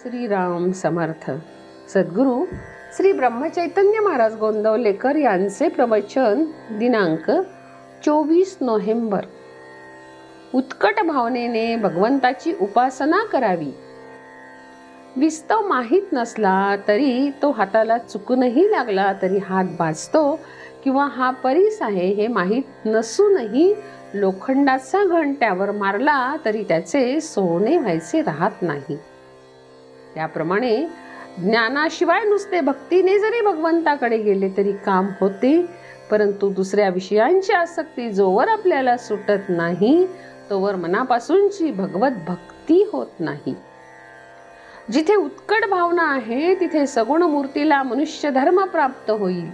श्रीराम समर्थ. सद्गुरू श्री ब्रह्मचैतन्य महाराज गोंदवलेकर यांचे प्रवचन दिनांक 24 नोव्हेंबर. उत्कट भावनेने भगवंताची उपासना करावी. विस्तव माहीत नसला तरी तो हाताला चुकूनही लागला तरी हात भाजतो किंवा हा परीस आहे हे माहीत नसूनही लोखंडाचा घण त्यावर मारला तरी त्याचे सोने व्हायचे राहत नाही. त्याप्रमाणे ज्ञानाशिवाय नुसते भक्तीने जरी भगवंताकडे गेले तरी काम होते, परंतु दुसऱ्या विषयांची आसक्ती जोवर आपल्याला सुटत नाही तोवर मनापासूनची भगवत भक्ती होत नाही. जिथे उत्कट भावना आहे तिथे सगुण मूर्तीला मनुष्य धर्म प्राप्त होईल.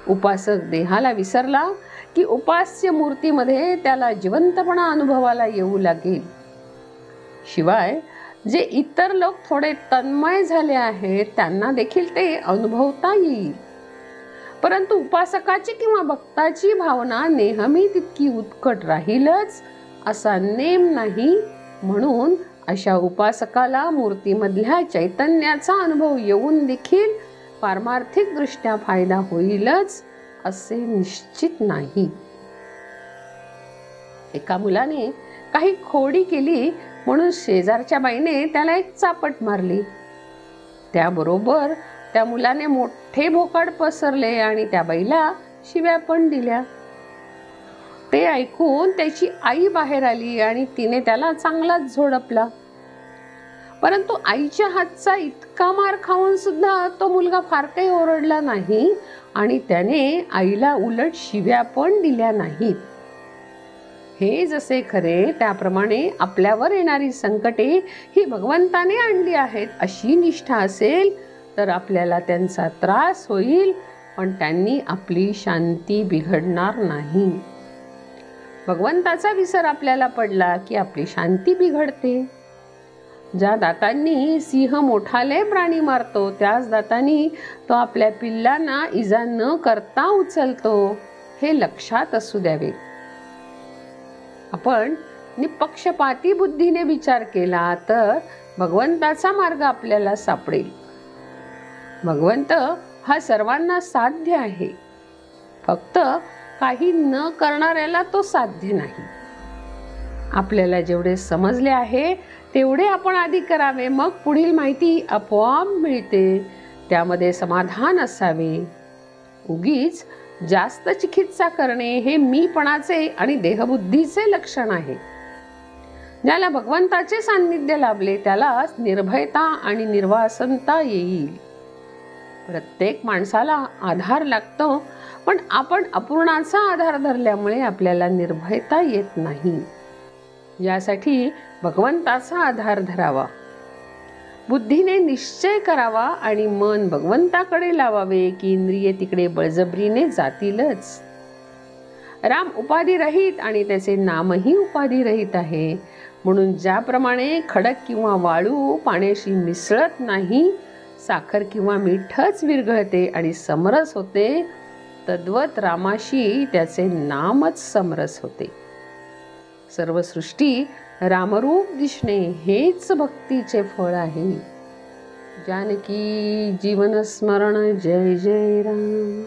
उपासक देहाला विसरला की उपास्य मूर्तीमध्ये त्याला जिवंतपणा अनुभवाला येऊ लागेल. शिवाय जे इतर लोक थोडे तन्मय झाले आहेत त्यांना देखील ते अनुभवता येईल, परंतु उपासकाची किंवा भक्ताची भावना नेहमी तितकी उत्कट राहीलच असा नेम नाही. म्हणून अशा उपासकाला मूर्तीमधल्या चैतन्याचा अनुभव येऊन देखील पारमार्थिक दृष्ट्या फायदा होईलच असे निश्चित नाही. एका मुलाने काही खोडी केली म्हणून शेजारच्या बाईने त्याला एक चापट मारली. त्याबरोबर त्या मुलाने मोठे भोकाड पसरले आणि त्या बाईला शिव्या पण दिल्या. ते ऐकून त्याची आई बाहेर आली आणि तिने त्याला चांगलाच झोडपला. परंतु आईच्या हातचा इतका मार खाऊन सुद्धा तो मुलगा फार काही ओरडला नाही आणि त्याने आईला उलट शिव्या पण दिल्या नाहीत. हे जसे खरे त्याप्रमाणे आपल्यावर येणारी संकटे ही भगवंताने आणली आहेत अशी निष्ठा असेल तर आपल्याला त्यांचा त्रास होईल, पण त्यांनी आपली शांती बिघडणार नाही. भगवंताचा विसर आपल्याला पडला की आपली शांती बिघडते. ज्या दातांनी सिंह मोठाले प्राणी मारतो त्याच दातांनी तो आपल्या पिल्लांना इजा न करता उचलतो, हे लक्षात असू द्यावे. आपण निपक्षपाती बुद्धीने विचार केला तर भगवंताचा मार्ग आपल्याला सापडेल. भगवंत हा सर्वांना साध्य आहे, फक्त काही न करणाऱ्याला तो साध्य नाही. आपल्याला जेवढे समजले आहे तेवढे आपण आधी करावे, मग पुढील माहिती आपोआप मिळते. त्यामध्ये समाधान असावे. उगीच जास्त चिकित्सा करणे हे मीपणाचे आणि देहबुद्धीचे लक्षण आहे. ज्याला भगवंताचे सान्निध्य लाभले त्याला निर्भयता आणि निर्वासनता येईल. प्रत्येक माणसाला आधार लागतो, पण आपण अपूर्णाचा आधार धरल्यामुळे आपल्याला निर्भयता येत नाही. यासाठी भगवंताचा आधार धरावा, बुद्धीने निश्चय करावा आणि मन भगवंताकडे लावावे की इंद्रिये तिकडे बळजबरीने जातीलच. राम उपाधी रहित आणि त्याचे नामही उपाधी रहित आहे. म्हणून ज्याप्रमाणे खडक किंवा वाळू पाण्याशी मिसळत नाही, साखर किंवा मीठच विरघळते आणि समरस होते, तद्वत रामाशी त्याचे नामच समरस होते. सर्व सृष्टी रामरूप दिसणे हेच भक्तीचे फळ आहे. जानकी जीवन स्मरण. जय जय राम.